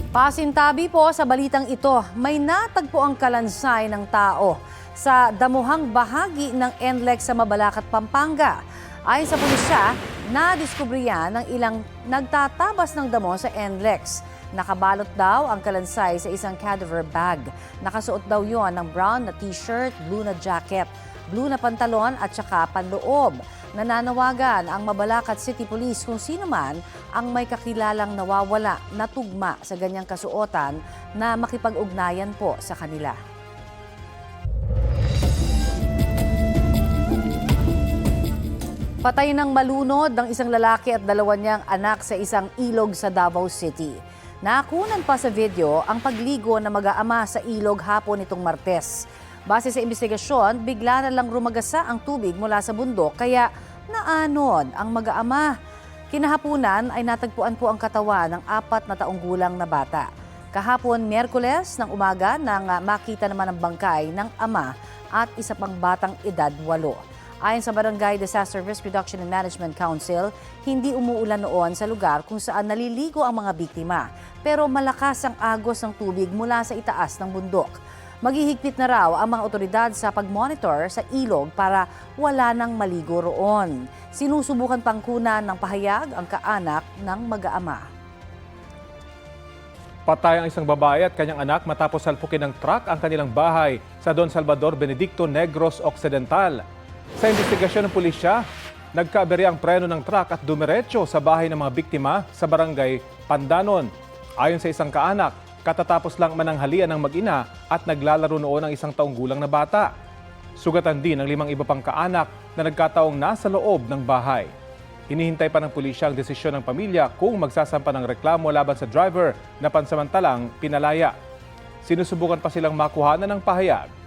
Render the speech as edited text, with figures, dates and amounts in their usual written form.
Pasintabi po sa balitang ito, may natagpo ang kalansay ng tao sa damuhang bahagi ng NLEX sa Mabalacat, Pampanga. Ayon sa pulisya, nadiskubre yan ng ilang nagtatabas ng damo sa NLEX. Nakabalot daw ang kalansay sa isang cadaver bag. Nakasuot daw yon ng brown na t-shirt, blue na jacket, blue na pantalon at saka panloob. Nananawagan ang Mabalacat City Police kung sino man ang may kakilalang nawawala na tugma sa ganyang kasuotan na makipag-ugnayan po sa kanila. Patay ng malunod ng isang lalaki at dalawa niyang anak sa isang ilog sa Davao City. Nakunan pa sa video ang pagligo na mag-aama sa ilog hapon nitong Martes. Base sa investigasyon, bigla na lang rumagasa ang tubig mula sa bundok kaya naanod ang mag-aama. Kinahapunan ay natagpuan po ang katawan ng 4 na taong gulang na bata. Kahapon, Miyerkules ng umaga nang makita naman ang bangkay ng ama at isa pang batang edad 8. Ayon sa Barangay Disaster Risk Reduction and Management Council, hindi umuulan noon sa lugar kung saan naliligo ang mga biktima. Pero malakas ang agos ng tubig mula sa itaas ng bundok. Maghihigpit na raw ang mga otoridad sa pag-monitor sa ilog para wala nang maligo roon. Sinusubukan pang kunan ng pahayag ang kaanak ng mag-aama. Patay ang isang babae at kanyang anak matapos salpukin ng truck ang kanilang bahay sa Don Salvador Benedicto Negros Occidental. Sa investigasyon ng pulisya, nagkaaberya ang preno ng truck at dumiretso sa bahay ng mga biktima sa barangay Pandanon. Ayon sa isang kaanak, katatapos lang mananghalian ng mag-ina at naglalaro noon ang isang taong gulang na bata. Sugatan din ang 5 iba pang kaanak na nagkataong nasa loob ng bahay. Hinihintay pa ng pulisya ang desisyon ng pamilya kung magsasampa ng reklamo laban sa driver na pansamantalang pinalaya. Sinusubukan pa silang makuhanan ng pahayag.